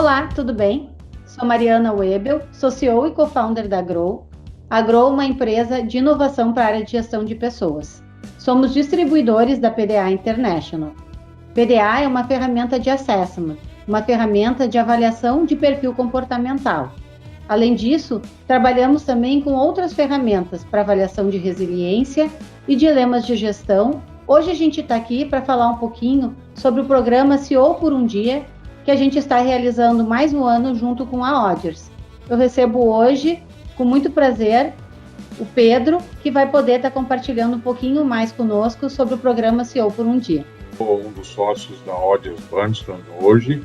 Olá, tudo bem? Sou Mariana Webel, sou CEO e co-founder da Grow. A Grow é uma empresa de inovação para a área de gestão de pessoas. Somos distribuidores da PDA International. PDA é uma ferramenta de assessment, uma ferramenta de avaliação de perfil comportamental. Além disso, trabalhamos também com outras ferramentas para avaliação de resiliência e dilemas de gestão. Hoje a gente está aqui para falar um pouquinho sobre o programa CEO por um Dia, que a gente está realizando mais um ano junto com a Odgers. Eu recebo hoje, com muito prazer, o Pedro, que vai poder estar compartilhando um pouquinho mais conosco sobre o programa CEO por um Dia. Sou um dos sócios da Odgers Berndstone hoje.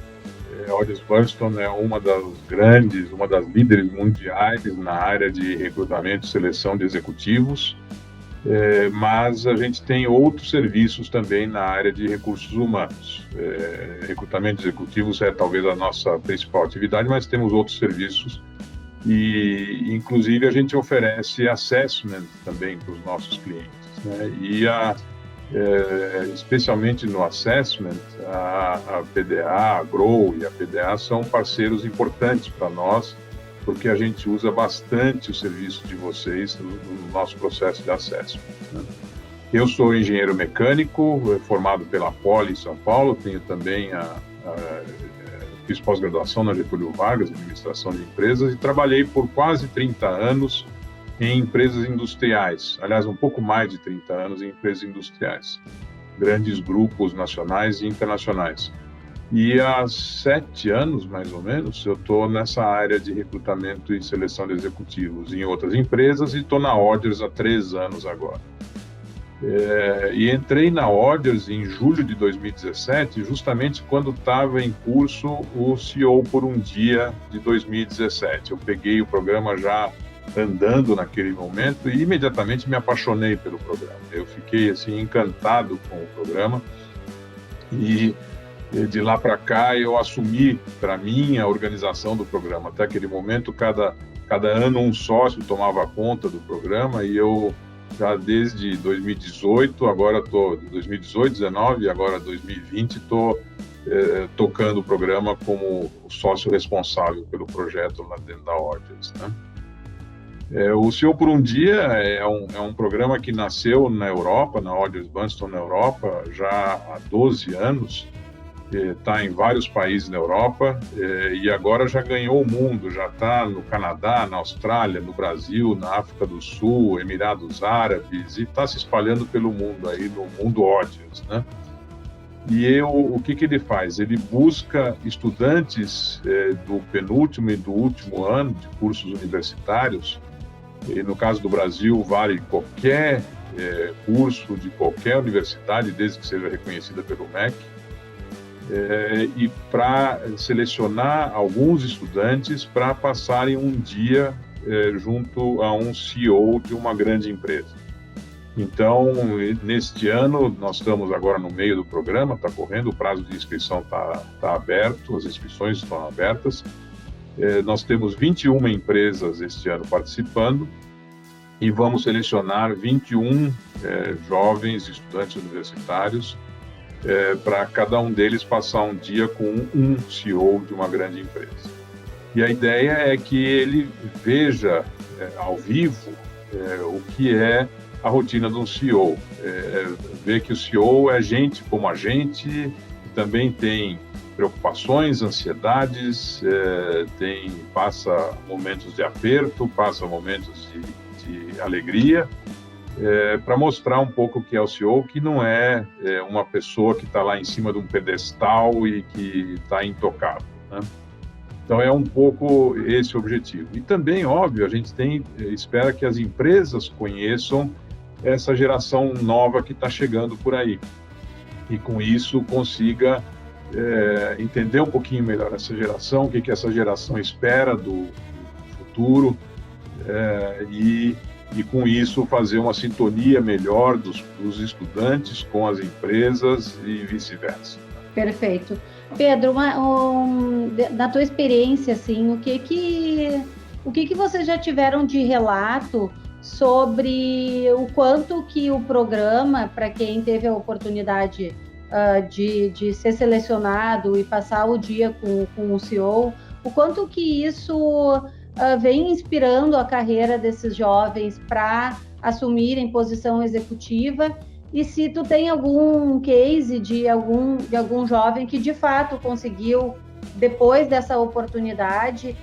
A Odgers Berndstone é uma das líderes mundiais na área de recrutamento e seleção de executivos, mas a gente tem outros serviços também na área de recursos humanos. Recrutamento de executivos é talvez a nossa principal atividade, mas temos outros serviços e, inclusive, a gente oferece assessment também para os nossos clientes, né? Especialmente no assessment, a PDA, a Grow e a PDA são parceiros importantes para nós, porque a gente usa bastante o serviço de vocês no nosso processo de assessment, né? Eu sou engenheiro mecânico, formado pela Poli em São Paulo, tenho também fiz pós-graduação na Getúlio Vargas, em administração de empresas, e trabalhei por quase 30 anos em empresas industriais, aliás, um pouco mais de 30 anos em empresas industriais, grandes grupos nacionais e internacionais. E há 7 anos, mais ou menos, eu estou nessa área de recrutamento e seleção de executivos em outras empresas e estou na Odgers há 3 anos agora. E entrei na Odgers em julho de 2017, justamente quando estava em curso o CEO por um Dia de 2017. Eu peguei o programa já andando naquele momento e imediatamente me apaixonei pelo programa. Eu fiquei assim encantado com o programa e de lá para cá eu assumi para mim a organização do programa. Até aquele momento cada ano um sócio tomava conta do programa e eu já desde 2018, agora estou 2018, 2019 e agora 2020 estou tocando o programa como o sócio responsável pelo projeto lá dentro da Odgers, né? O CEO por um Dia é um programa que nasceu na Europa, na Odgers Berndstone na Europa, já há 12 anos, está em vários países na Europa e agora já ganhou o mundo, já está no Canadá, na Austrália, no Brasil, na África do Sul, Emirados Árabes, e está se espalhando pelo mundo, aí no mundo Odgers, né? E o que ele faz? Ele busca estudantes do penúltimo e do último ano de cursos universitários. E no caso do Brasil, vale qualquer curso de qualquer universidade, desde que seja reconhecida pelo MEC, e para selecionar alguns estudantes para passarem um dia junto a um CEO de uma grande empresa. Então, neste ano, nós estamos agora no meio do programa, está correndo, o prazo de inscrição está aberto, as inscrições estão abertas. Nós temos 21 empresas este ano participando e vamos selecionar 21 jovens estudantes universitários para cada um deles passar um dia com um CEO de uma grande empresa. E a ideia é que ele veja ao vivo o que é a rotina de um CEO, ver que o CEO é gente como a gente, também tem preocupações, ansiedades, passa momentos de aperto, passa momentos de alegria, para mostrar um pouco o que é o CEO, que não é uma pessoa que está lá em cima de um pedestal e que está intocável, né? Então é um pouco esse o objetivo. E também, óbvio, a gente espera que as empresas conheçam essa geração nova que está chegando por aí e com isso consiga entender um pouquinho melhor essa geração, o que essa geração espera do futuro e com isso fazer uma sintonia melhor dos estudantes com as empresas e vice-versa. Perfeito. Pedro, da tua experiência, assim, o que vocês já tiveram de relato sobre o quanto que o programa, para quem teve a oportunidade de ser selecionado e passar o dia com o CEO, o quanto que isso vem inspirando a carreira desses jovens para assumirem posição executiva, e se tu tem algum case de algum jovem que de fato conseguiu, depois dessa oportunidade,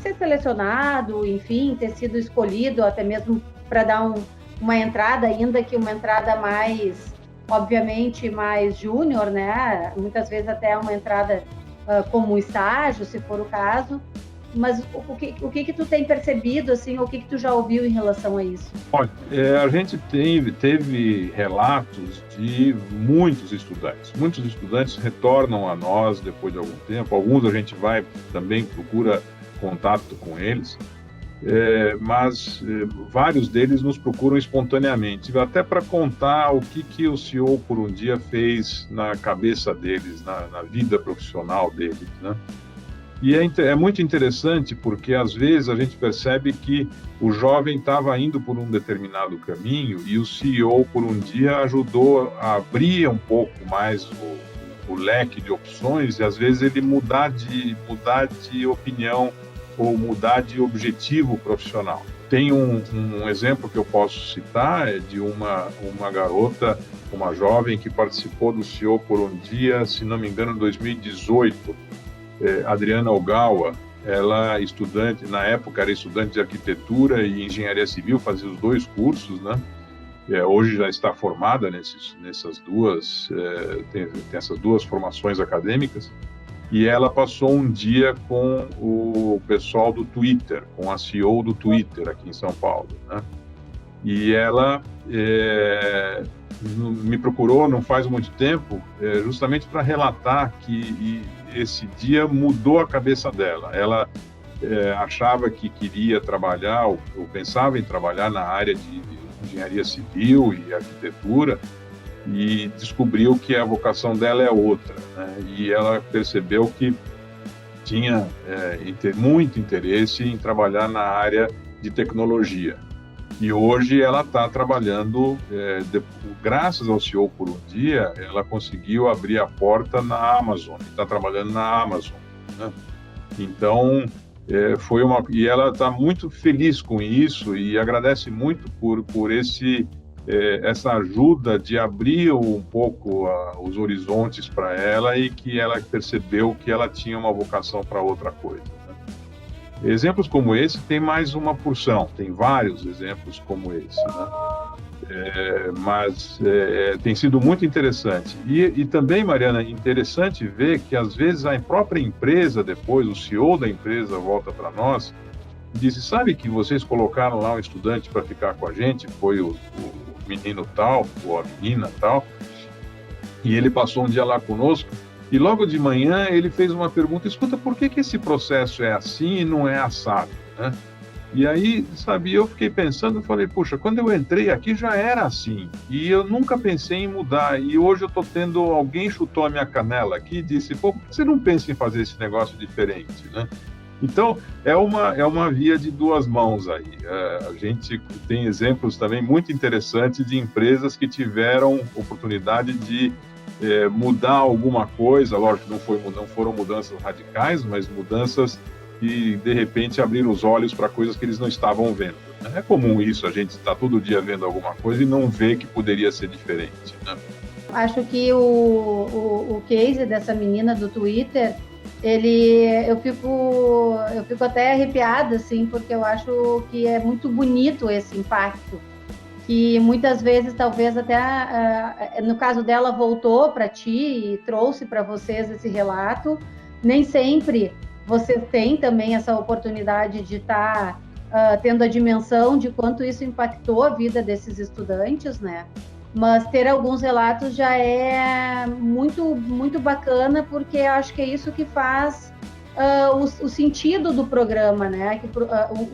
ser selecionado, enfim, ter sido escolhido até mesmo para dar uma entrada, ainda que uma entrada mais, obviamente, mais júnior, né? Muitas vezes até uma entrada como estágio, se for o caso. Mas o que tu tem percebido, assim, ou o que tu já ouviu em relação a isso? Olha, a gente teve relatos de muitos estudantes. Muitos estudantes retornam a nós depois de algum tempo. Alguns a gente vai também, procura contato com eles, mas vários deles nos procuram espontaneamente, até para contar o que o CEO por um dia fez na cabeça deles, na vida profissional deles, né? E é muito interessante porque, às vezes, a gente percebe que o jovem estava indo por um determinado caminho e o CEO, por um dia, ajudou a abrir um pouco mais o leque de opções e, às vezes, ele mudar de opinião ou mudar de objetivo profissional. Tem um exemplo que eu posso citar, é de uma garota, uma jovem que participou do CEO por um dia, se não me engano, em 2018, Adriana Ogawa. Ela estudante, na época era estudante de arquitetura e engenharia civil, fazia os dois cursos, né? Hoje já está formada nessas duas, tem essas duas formações acadêmicas, e ela passou um dia com o pessoal do Twitter, com a CEO do Twitter aqui em São Paulo, né? E ela me procurou não faz muito tempo, justamente para relatar que esse dia mudou a cabeça dela. Ela achava que queria trabalhar, ou pensava em trabalhar na área de engenharia civil e arquitetura, e descobriu que a vocação dela é outra, né? E ela percebeu que tinha muito interesse em trabalhar na área de tecnologia. E hoje ela está trabalhando, graças ao CEO por um dia, ela conseguiu abrir a porta na Amazon, está trabalhando na Amazon, né? Então, e ela está muito feliz com isso e agradece muito por essa ajuda de abrir um pouco os horizontes para ela, e que ela percebeu que ela tinha uma vocação para outra coisa. Exemplos como esse tem mais uma porção, tem vários exemplos como esse, né? Mas tem sido muito interessante. E também, Mariana, é interessante ver que, às vezes, a própria empresa, depois, o CEO da empresa volta para nós e diz: sabe que vocês colocaram lá um estudante para ficar com a gente, foi o menino tal, ou a menina tal, e ele passou um dia lá conosco, e logo de manhã ele fez uma pergunta: escuta, por que esse processo é assim e não é assado, né? E aí, sabe, eu fiquei pensando, falei, puxa, quando eu entrei aqui já era assim, e eu nunca pensei em mudar, e hoje eu tô tendo, alguém chutou a minha canela aqui e disse, pô, por que você não pensa em fazer esse negócio diferente, né? Então, é uma via de duas mãos aí. A gente tem exemplos também muito interessantes de empresas que tiveram oportunidade de mudar alguma coisa. Lógico que não foram mudanças radicais, mas mudanças que, de repente, abriram os olhos para coisas que eles não estavam vendo, né? É comum isso, a gente está todo dia vendo alguma coisa e não vê que poderia ser diferente, né? Acho que o case dessa menina do Twitter, eu fico até arrepiada, assim, porque eu acho que é muito bonito esse impacto, que muitas vezes, talvez até, no caso dela, voltou para ti e trouxe para vocês esse relato. Nem sempre vocês têm também essa oportunidade de estar tendo a dimensão de quanto isso impactou a vida desses estudantes, né? Mas ter alguns relatos já é muito, muito bacana, porque acho que é isso que faz o sentido do programa, né?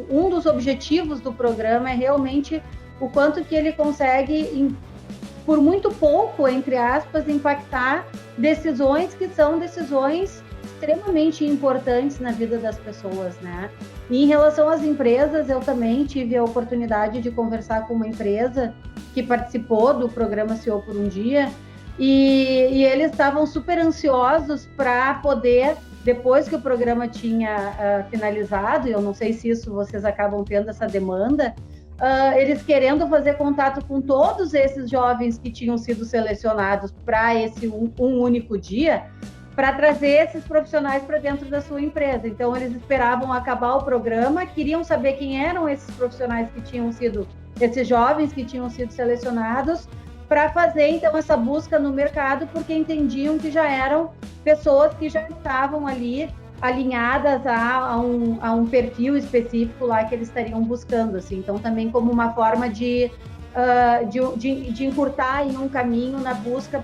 Um dos objetivos do programa é realmente o quanto que ele consegue, por muito pouco, entre aspas, impactar decisões que são decisões extremamente importantes na vida das pessoas, né? E em relação às empresas, eu também tive a oportunidade de conversar com uma empresa que participou do programa CEO por um Dia, e eles estavam super ansiosos para poder, depois que o programa tinha finalizado, e eu não sei se isso vocês acabam tendo essa demanda, eles querendo fazer contato com todos esses jovens que tinham sido selecionados para esse um único dia, para trazer esses profissionais para dentro da sua empresa. Então, eles esperavam acabar o programa, queriam saber quem eram esses profissionais que tinham sido, esses jovens que tinham sido selecionados, para fazer, então, essa busca no mercado, porque entendiam que já eram pessoas que já estavam ali alinhadas a um perfil específico lá que eles estariam buscando, assim. Então, também como uma forma de encurtar em um caminho na busca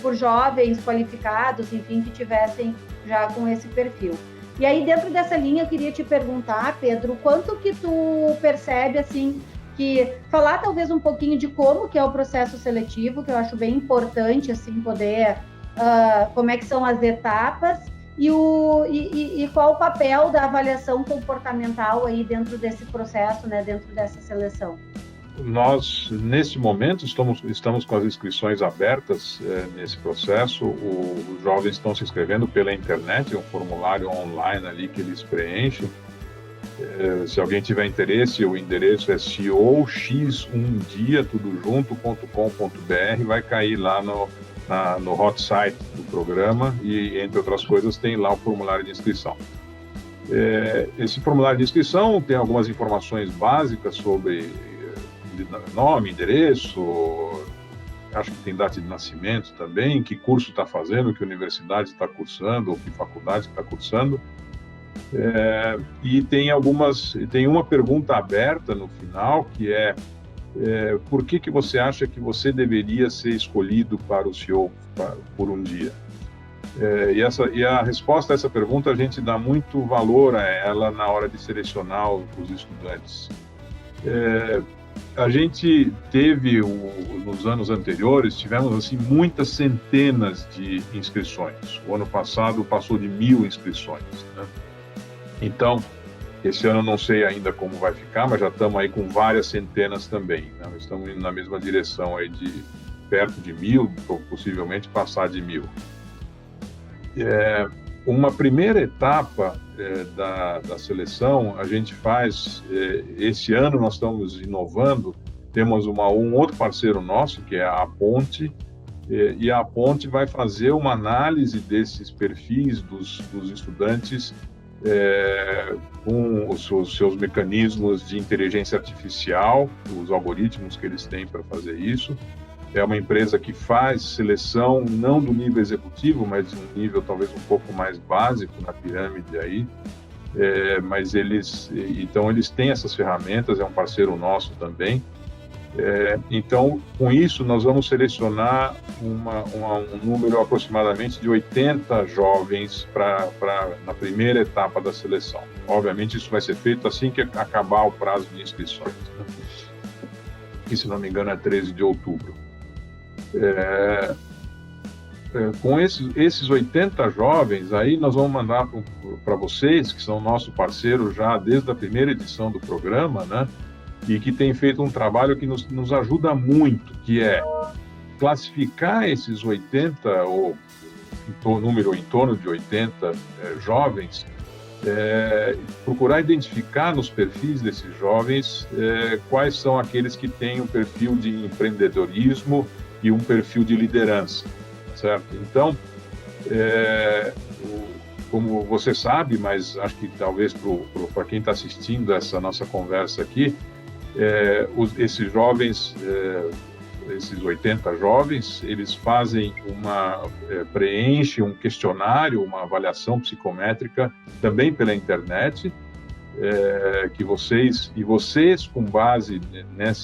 por jovens qualificados, enfim, que tivessem já com esse perfil. E aí, dentro dessa linha, eu queria te perguntar, Pedro, quanto que tu percebe, assim, que falar talvez um pouquinho de como que é o processo seletivo, que eu acho bem importante, assim, poder, como é que são as etapas, e qual o papel da avaliação comportamental aí dentro desse processo, né, dentro dessa seleção? Nós, nesse momento, estamos com as inscrições abertas nesse processo. Os jovens estão se inscrevendo pela internet, é um formulário online ali que eles preenchem. Se alguém tiver interesse, o endereço é ceox1dia, tudo junto.com.br, vai cair lá no hot site do programa e, entre outras coisas, tem lá o formulário de inscrição. Esse formulário de inscrição tem algumas informações básicas sobre nome, endereço, acho que tem data de nascimento também, que curso está fazendo, que universidade está cursando, ou que faculdade está cursando. E tem uma pergunta aberta no final, que é por que você acha que você deveria ser escolhido para o CEO por um dia? E a resposta a essa pergunta, a gente dá muito valor a ela na hora de selecionar os estudantes. A gente teve, nos anos anteriores, tivemos assim, muitas centenas de inscrições. O ano passado passou de 1.000 inscrições, né? Então, esse ano não sei ainda como vai ficar, mas já estamos aí com várias centenas também, né? Estamos indo na mesma direção aí de perto de 1.000, ou possivelmente passar de 1.000. Uma primeira etapa da seleção, a gente faz, esse ano nós estamos inovando, temos um outro parceiro nosso, que é a Ponte, e a Ponte vai fazer uma análise desses perfis dos estudantes com os seus mecanismos de inteligência artificial, os algoritmos que eles têm para fazer isso. É uma empresa que faz seleção não do nível executivo, mas de um nível talvez um pouco mais básico na pirâmide aí. Mas eles têm essas ferramentas, é um parceiro nosso também. Então, com isso, nós vamos selecionar um número aproximadamente de 80 jovens na primeira etapa da seleção. Obviamente, isso vai ser feito assim que acabar o prazo de inscrições, né? Que, se não me engano, é 13 de outubro. Com esses 80 jovens, aí nós vamos mandar para vocês, que são nosso parceiro já desde a primeira edição do programa, né? E que tem feito um trabalho que nos ajuda muito, que é classificar esses 80, ou número em torno de 80 jovens, procurar identificar nos perfis desses jovens quais são aqueles que têm um perfil de empreendedorismo e um perfil de liderança, certo? Então, como você sabe, mas acho que talvez para quem está assistindo essa nossa conversa aqui, esses jovens, esses 80 jovens, eles fazem preenchem um questionário, uma avaliação psicométrica também pela internet, que vocês, com base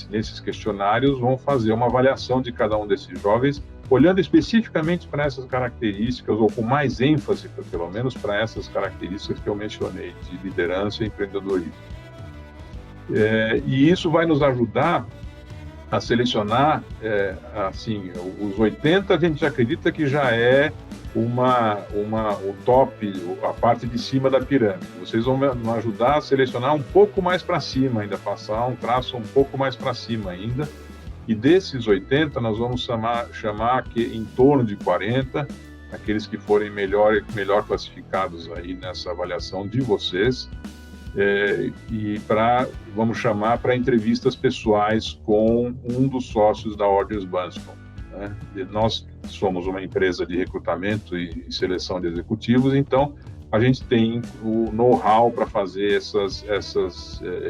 nesses questionários, vão fazer uma avaliação de cada um desses jovens, olhando especificamente para essas características, ou com mais ênfase, pelo menos, para essas características que eu mencionei, de liderança e empreendedorismo. E isso vai nos ajudar a selecionar, assim, os 80 a gente acredita que já é o top, a parte de cima da pirâmide. Vocês vão me ajudar a selecionar um pouco mais para cima ainda, passar um traço um pouco mais para cima ainda. E desses 80, nós vamos chamar que em torno de 40, aqueles que forem melhor classificados aí nessa avaliação de vocês, vamos chamar para entrevistas pessoais com um dos sócios da Ordens Bunston. Né? Nós somos uma empresa de recrutamento e seleção de executivos, então a gente tem o know-how para fazer essas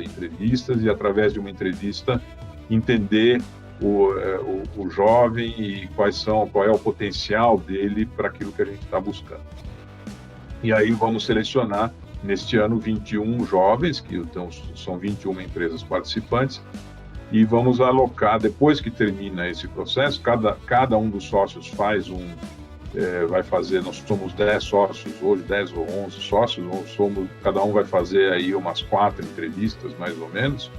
entrevistas e, através de uma entrevista, entender o jovem e qual é o potencial dele para aquilo que a gente está buscando. E aí vamos selecionar, neste ano, 21 jovens, então são 21 empresas participantes, e vamos alocar, depois que termina esse processo, cada um dos sócios vai fazer, nós somos 10 sócios hoje, 10 ou 11 sócios, cada um vai fazer aí umas 4 entrevistas, mais ou menos.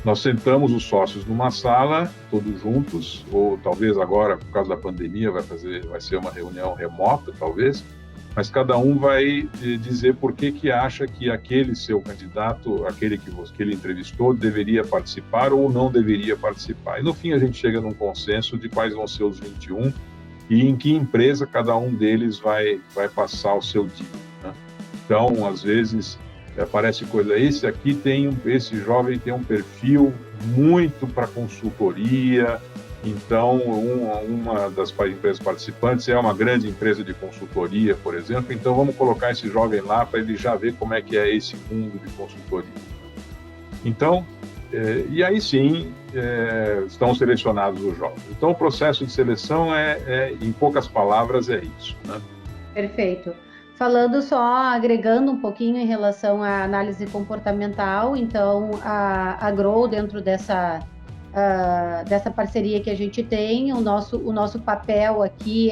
Nós sentamos os sócios numa sala, todos juntos, ou talvez agora, por causa da pandemia, vai ser uma reunião remota, talvez, mas cada um vai dizer por que acha que aquele seu candidato, aquele que ele entrevistou, deveria participar ou não deveria participar. E no fim a gente chega num consenso de quais vão ser os 21 e em que empresa cada um deles vai passar o seu dia. Né? Então, às vezes, parece coisa, esse jovem tem um perfil muito para consultoria, então uma das empresas participantes é uma grande empresa de consultoria, por exemplo, então vamos colocar esse jovem lá para ele já ver como é que é esse mundo de consultoria. Então, e aí sim, estão selecionados os jovens. Então o processo de seleção em poucas palavras, é isso. Né? Perfeito. Falando só, agregando um pouquinho em relação à análise comportamental, então a Grow, dentro dessa parceria que a gente tem, o nosso papel aqui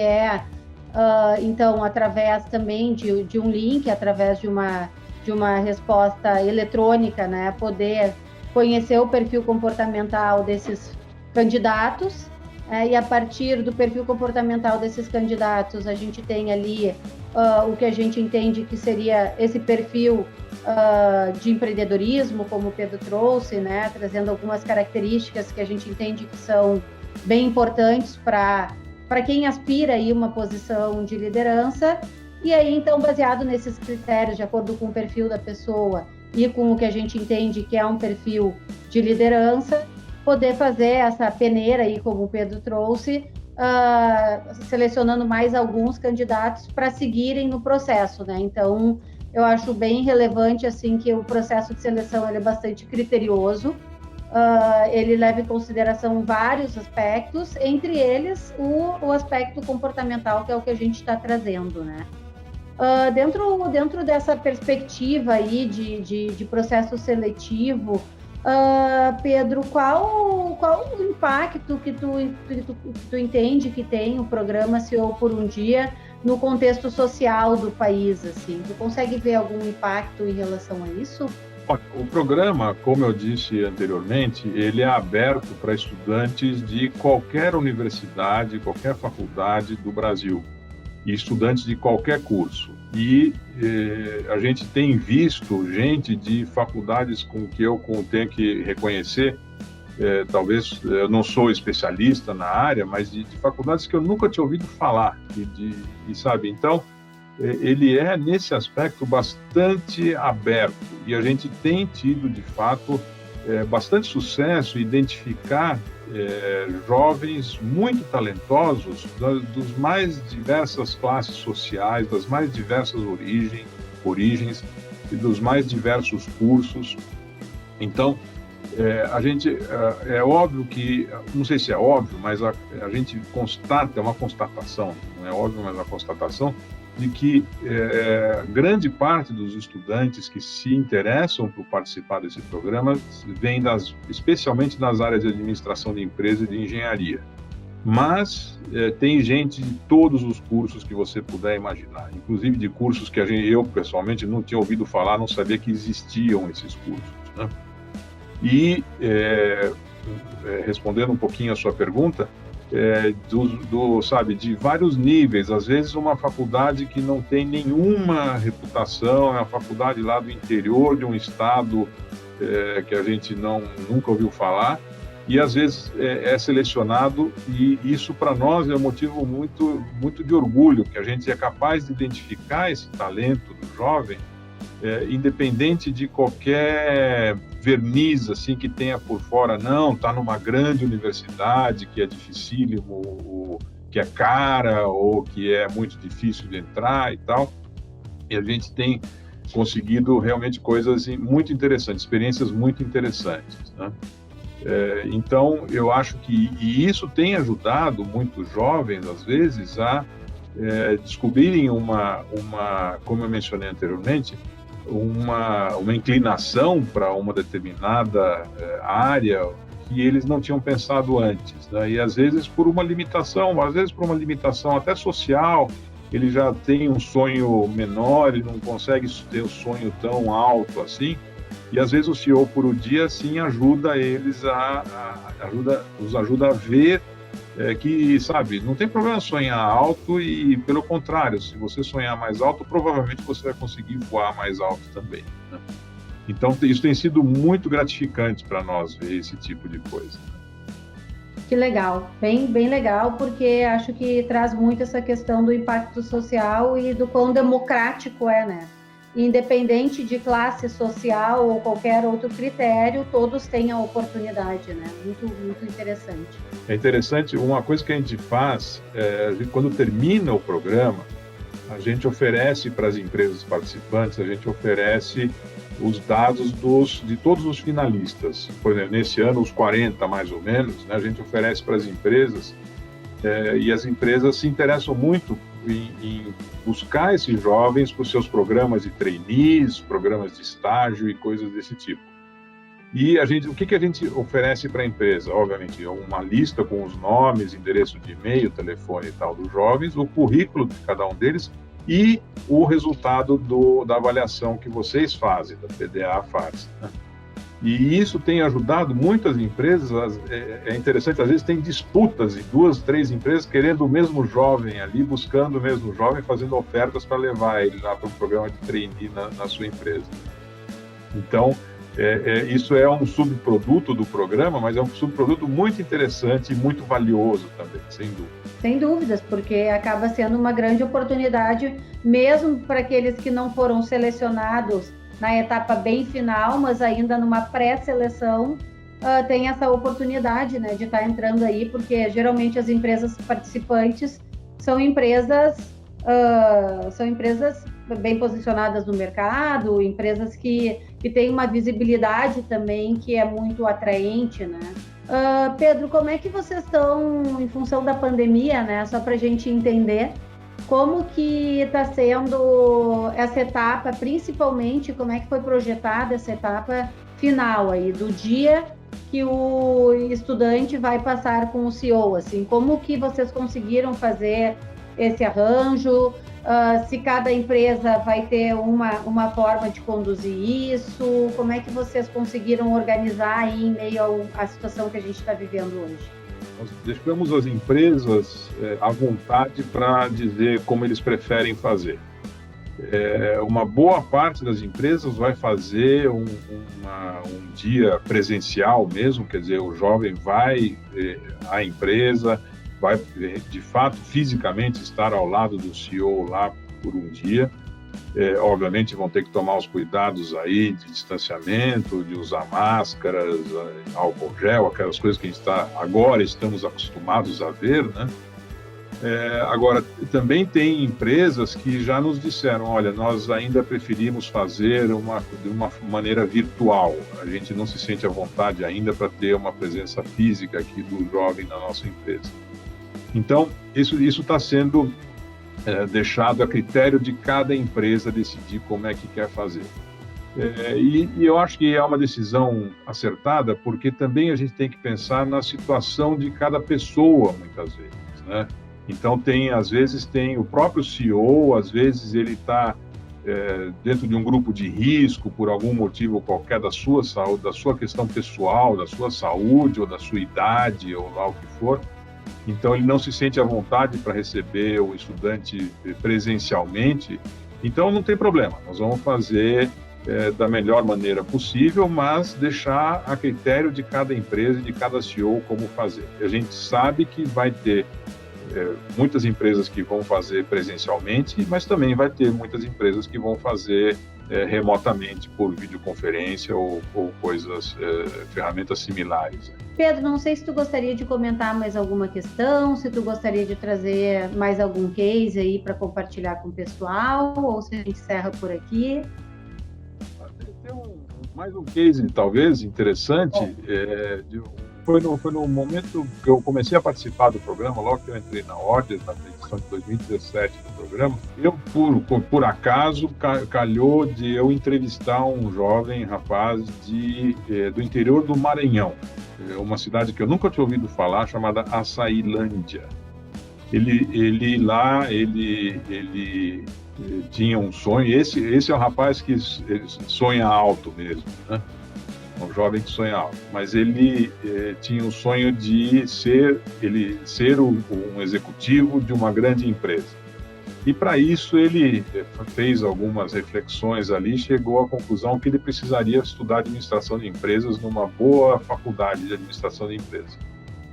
então, através também de um link, através de uma resposta eletrônica, né, poder conhecer o perfil comportamental desses candidatos, e a partir do perfil comportamental desses candidatos, a gente tem ali o que a gente entende que seria esse perfil de empreendedorismo, como o Pedro trouxe, né, trazendo algumas características que a gente entende que são bem importantes para quem aspira a uma posição de liderança. E aí, então, baseado nesses critérios, de acordo com o perfil da pessoa e com o que a gente entende que é um perfil de liderança, poder fazer essa peneira aí, como o Pedro trouxe, selecionando mais alguns candidatos para seguirem no processo, né? Então, eu acho bem relevante, assim, que o processo de seleção ele é bastante criterioso, ele leva em consideração vários aspectos, entre eles o aspecto comportamental, que é o que a gente está trazendo, né? Dentro dessa perspectiva aí de processo seletivo, Pedro, qual o impacto que tu entende que tem o programa CEO por um Dia no contexto social do país? Assim? Tu consegue ver algum impacto em relação a isso? O programa, como eu disse anteriormente, ele é aberto para estudantes de qualquer universidade, qualquer faculdade do Brasil, e estudantes de qualquer curso. E a gente tem visto gente de faculdades com que eu tenho que reconhecer, talvez eu não sou especialista na área, mas de faculdades que eu nunca tinha ouvido falar, sabe? Então, ele é, nesse aspecto, bastante aberto, e a gente tem tido, de fato, bastante sucesso em identificar jovens muito talentosos dos mais diversas classes sociais, das mais diversas origens e dos mais diversos cursos. Então, é óbvio que, não sei se é óbvio, mas a gente constata, é uma constatação, não é óbvio, mas é uma constatação, de que grande parte dos estudantes que se interessam por participar desse programa vem especialmente das áreas de administração de empresa e de engenharia. Mas tem gente de todos os cursos que você puder imaginar, inclusive de cursos que eu pessoalmente não tinha ouvido falar, não sabia que existiam esses cursos, né? E respondendo um pouquinho a sua pergunta, sabe, de vários níveis. Às vezes uma faculdade que não tem nenhuma reputação, é uma faculdade lá do interior de um estado que a gente nunca ouviu falar, e às vezes é selecionado, e isso para nós é um motivo muito, muito de orgulho, que a gente é capaz de identificar esse talento do jovem, independente de qualquer verniz assim que tenha por fora. Não, está numa grande universidade que é dificílimo, que é cara, ou que é muito difícil de entrar e tal, e a gente tem conseguido realmente coisas muito interessantes, experiências muito interessantes, né? Então, eu acho que isso tem ajudado muitos jovens, às vezes, a descobrirem como eu mencionei anteriormente, uma inclinação para uma determinada área que eles não tinham pensado antes, né? E às vezes por uma limitação, até social, ele já tem um sonho menor e não consegue ter um sonho tão alto assim. E às vezes o CEO por o dia sim ajuda eles os ajuda a ver que, sabe, não tem problema sonhar alto, e pelo contrário, se você sonhar mais alto, provavelmente você vai conseguir voar mais alto também, né? Então isso tem sido muito gratificante para nós ver esse tipo de coisa. Que legal, bem, bem legal, porque acho que traz muito essa questão do impacto social e do quão democrático né? Independente de classe social ou qualquer outro critério, todos têm a oportunidade, né? Muito, muito interessante. É interessante, uma coisa que a gente faz, quando termina o programa, a gente oferece para as empresas participantes, a gente oferece os dados de todos os finalistas. Por exemplo, nesse ano, os 40 mais ou menos, né, a gente oferece para as empresas, e as empresas se interessam muito em buscar esses jovens para os seus programas de trainees, programas de estágio e coisas desse tipo. E o que a gente oferece para a empresa? Obviamente, uma lista com os nomes, endereço de e-mail, telefone e tal dos jovens, o currículo de cada um deles e o resultado da avaliação que vocês fazem, da PDA faz, né? E isso tem ajudado muitas empresas. É interessante, às vezes tem disputas de 2, 3 empresas querendo o mesmo jovem ali, buscando o mesmo jovem, fazendo ofertas para levar ele lá para um programa de trainee na sua empresa. Então, isso é um subproduto do programa, mas é um subproduto muito interessante e muito valioso também, sem dúvida. Sem dúvidas, porque acaba sendo uma grande oportunidade, mesmo para aqueles que não foram selecionados na etapa bem final, mas ainda numa pré-seleção, tem essa oportunidade, né, de estar entrando aí, porque geralmente as empresas participantes são empresas bem posicionadas no mercado, empresas que têm uma visibilidade também que é muito atraente, né? Pedro, como é que vocês estão em função da pandemia, né? Só para a gente entender como que está sendo essa etapa, principalmente como é que foi projetada essa etapa final aí, do dia que o estudante vai passar com o CEO, assim, como que vocês conseguiram fazer esse arranjo, se cada empresa vai ter uma forma de conduzir isso, como é que vocês conseguiram organizar aí em meio à situação que a gente está vivendo hoje? Nós deixamos as empresas à vontade para dizer como eles preferem fazer. Uma boa parte das empresas vai fazer um dia presencial mesmo, quer dizer, o jovem vai à empresa, vai, de fato, fisicamente estar ao lado do CEO lá por um dia. Obviamente vão ter que tomar os cuidados aí de distanciamento, de usar máscaras, álcool gel, aquelas coisas que agora estamos acostumados a ver, né? Agora, também tem empresas que já nos disseram, olha, nós ainda preferimos fazer de uma maneira virtual, a gente não se sente à vontade ainda para ter uma presença física aqui do jovem na nossa empresa. Então, isso está sendo deixado a critério de cada empresa decidir como é que quer fazer. E eu acho que é uma decisão acertada, porque também a gente tem que pensar na situação de cada pessoa, muitas vezes, né? Então, às vezes tem o próprio CEO, às vezes ele está dentro de um grupo de risco por algum motivo qualquer da sua saúde, da sua questão pessoal, da sua saúde ou da sua idade ou lá o que for. então ele não se sente à vontade para receber o estudante presencialmente, então não tem problema, nós vamos fazer da melhor maneira possível, mas deixar a critério de cada empresa e de cada CEO como fazer. A gente sabe que vai ter muitas empresas que vão fazer presencialmente, mas também vai ter muitas empresas que vão fazer remotamente por videoconferência ou coisas, ferramentas similares. Pedro, não sei se tu gostaria de comentar mais alguma questão, se tu gostaria de trazer mais algum case aí para compartilhar com o pessoal, ou se a gente encerra por aqui. Tem mais um case, talvez, interessante. Foi no momento que eu comecei a participar do programa, logo que eu entrei na Order, na edição de 2017 do programa, eu, por acaso, calhou de eu entrevistar um jovem rapaz do interior do Maranhão, uma cidade que eu nunca tinha ouvido falar, chamada Açailândia. Ele tinha um sonho, esse é um rapaz que sonha alto mesmo, né? Um jovem que sonha alto, mas ele tinha o sonho de ser um executivo de uma grande empresa. E para isso ele fez algumas reflexões ali, chegou à conclusão que ele precisaria estudar administração de empresas numa boa faculdade de administração de empresas.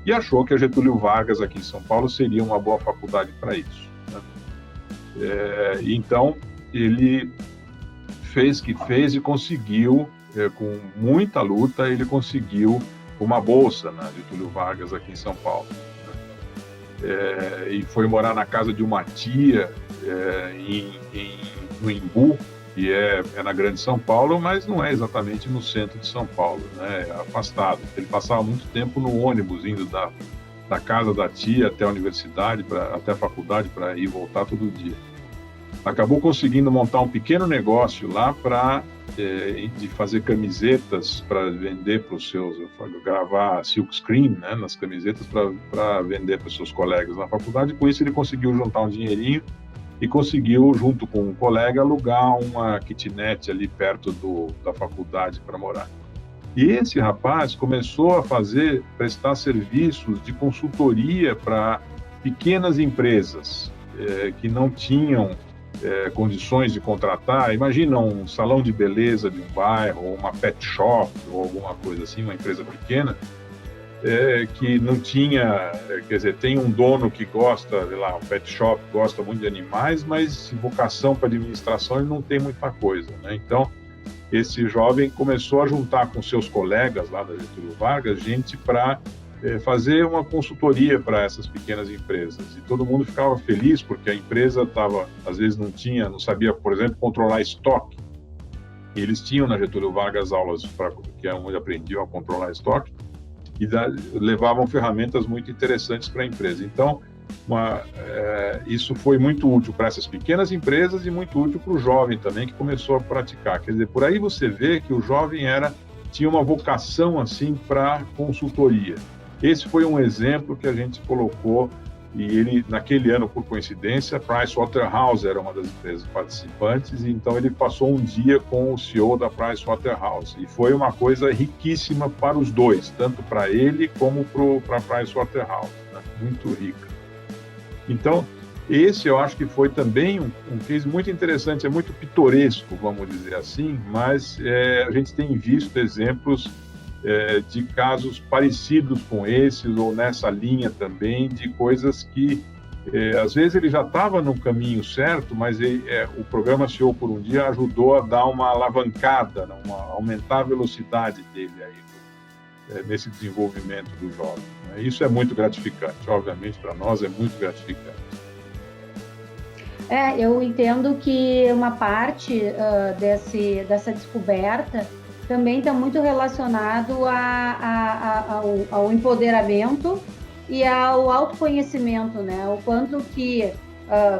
E achou que a Getúlio Vargas aqui em São Paulo seria uma boa faculdade para isso, né? Então ele fez e conseguiu, com muita luta, ele conseguiu uma bolsa na Getúlio Vargas aqui em São Paulo. E foi morar na casa de uma tia no Imbu, que é na Grande São Paulo, mas não é exatamente no centro de São Paulo, né? É afastado. Ele passava muito tempo no ônibus, indo da casa da tia até a universidade, até a faculdade, para ir e voltar todo dia. Acabou conseguindo montar um pequeno negócio lá de fazer camisetas para vender para os seus, gravar silkscreen, né, nas camisetas para vender para os seus colegas na faculdade. Com isso ele conseguiu juntar um dinheirinho e conseguiu, junto com um colega, alugar uma kitnet ali perto da faculdade para morar. E esse rapaz começou a prestar serviços de consultoria para pequenas empresas que não tinham condições de contratar. Imagina um salão de beleza de um bairro, ou uma pet shop, ou alguma coisa assim, uma empresa pequena, que não tinha, quer dizer, tem um dono que gosta, sei lá, um pet shop, gosta muito de animais, mas vocação para administração ele não tem muita coisa, né? Então, esse jovem começou a juntar com seus colegas lá da Getúlio Vargas, gente para fazer uma consultoria para essas pequenas empresas. E todo mundo ficava feliz porque a empresa às vezes não sabia, por exemplo, controlar estoque. E eles tinham na Getúlio Vargas aulas que é onde aprendiam a controlar estoque e levavam ferramentas muito interessantes para a empresa. Então, isso foi muito útil para essas pequenas empresas e muito útil para o jovem também, que começou a praticar. Quer dizer, por aí você vê que o jovem tinha uma vocação assim para consultoria. Esse foi um exemplo que a gente colocou, e ele, naquele ano, por coincidência, a Pricewaterhouse era uma das empresas participantes, e então ele passou um dia com o CEO da Pricewaterhouse, e foi uma coisa riquíssima para os dois, tanto para ele como para a Pricewaterhouse, né? Muito rica. Então, esse eu acho que foi também um case muito interessante, é muito pitoresco, vamos dizer assim, mas a gente tem visto exemplos de casos parecidos com esses, ou nessa linha também, de coisas que, às vezes, ele já estava no caminho certo, mas o programa CEO por um Dia ajudou a dar uma alavancada, aumentar a velocidade dele aí, nesse desenvolvimento do jovem, né? Isso é muito gratificante, obviamente, para nós é muito gratificante. Eu entendo que uma parte dessa descoberta também está muito relacionado ao empoderamento e ao autoconhecimento, né? O quanto que,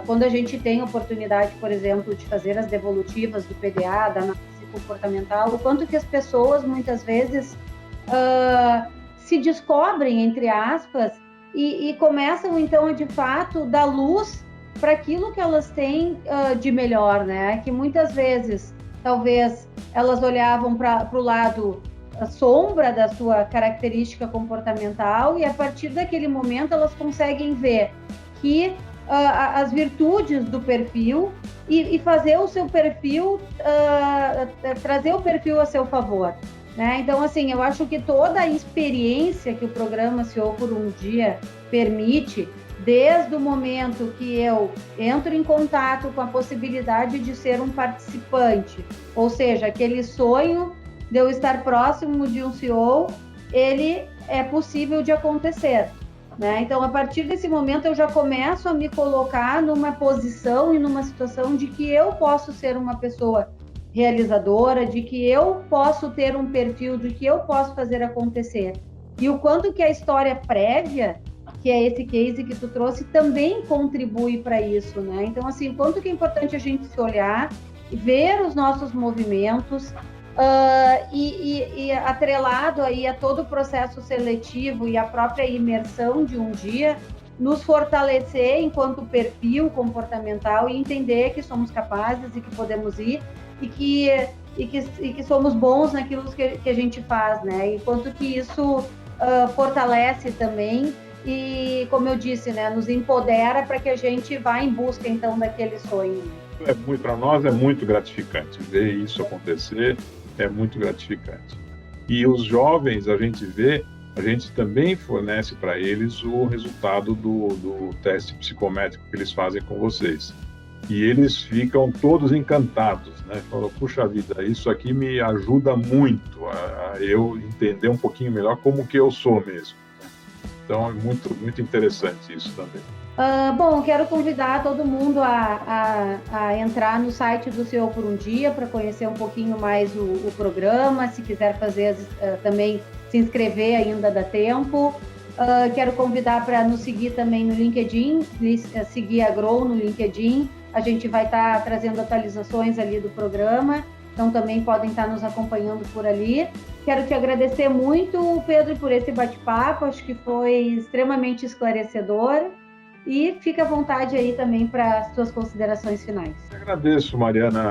quando a gente tem a oportunidade, por exemplo, de fazer as devolutivas do PDA, da análise comportamental, o quanto que as pessoas, muitas vezes, se descobrem, entre aspas, e começam, então, de fato, dar luz para aquilo que elas têm de melhor, né? Que muitas vezes, talvez, elas olhavam para o lado sombra da sua característica comportamental, e a partir daquele momento elas conseguem ver que as virtudes do perfil e fazer o seu perfil, trazer o perfil a seu favor, né? Então, assim, eu acho que toda a experiência que o programa CEO por um Dia permite, desde o momento que eu entro em contato com a possibilidade de ser um participante, ou seja, aquele sonho de eu estar próximo de um CEO, ele é possível de acontecer, né? Então, a partir desse momento, eu já começo a me colocar numa posição e numa situação de que eu posso ser uma pessoa realizadora, de que eu posso ter um perfil, de que eu posso fazer acontecer. E o quanto que a história prévia, que é esse case que tu trouxe, também contribui para isso, né? Então, assim, quanto que é importante a gente se olhar, ver os nossos movimentos, e atrelado aí a todo o processo seletivo e a própria imersão de um dia, nos fortalecer enquanto perfil comportamental e entender que somos capazes e que podemos ir e que somos bons naquilo que a gente faz, né? E quanto que isso fortalece também e, como eu disse, né, nos empodera para que a gente vá em busca, então, daquele sonho. Para nós é muito gratificante ver isso acontecer, é muito gratificante. E os jovens, a gente também fornece para eles o resultado do teste psicométrico que eles fazem com vocês. E eles ficam todos encantados, né? Falam, puxa vida, isso aqui me ajuda muito a eu entender um pouquinho melhor como que eu sou mesmo. Então, é muito, muito interessante isso também. Bom, quero convidar todo mundo a entrar no site do CEO por um Dia para conhecer um pouquinho mais o programa. Se quiser fazer também, se inscrever, ainda dá tempo. Quero convidar para nos seguir também no LinkedIn, seguir a Grow no LinkedIn. A gente vai estar trazendo atualizações ali do programa, então também podem estar nos acompanhando por ali. Quero te agradecer muito, Pedro, por esse bate-papo, acho que foi extremamente esclarecedor. E fica à vontade aí também para as suas considerações finais. Eu agradeço, Mariana,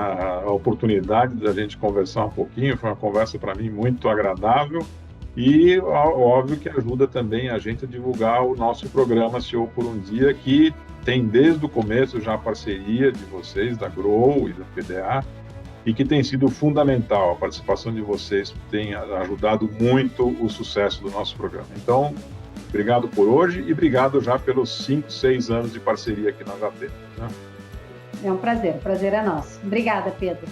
a oportunidade da gente conversar um pouquinho. Foi uma conversa para mim muito agradável e óbvio que ajuda também a gente a divulgar o nosso programa CEO por um Dia, que tem desde o começo já a parceria de vocês, da Grow e da PDA, e que tem sido fundamental. A participação de vocês tem ajudado muito o sucesso do nosso programa. Então, obrigado por hoje e obrigado já pelos 5, 6 anos de parceria que nós já temos, né? É um prazer, o prazer é nosso. Obrigada, Pedro.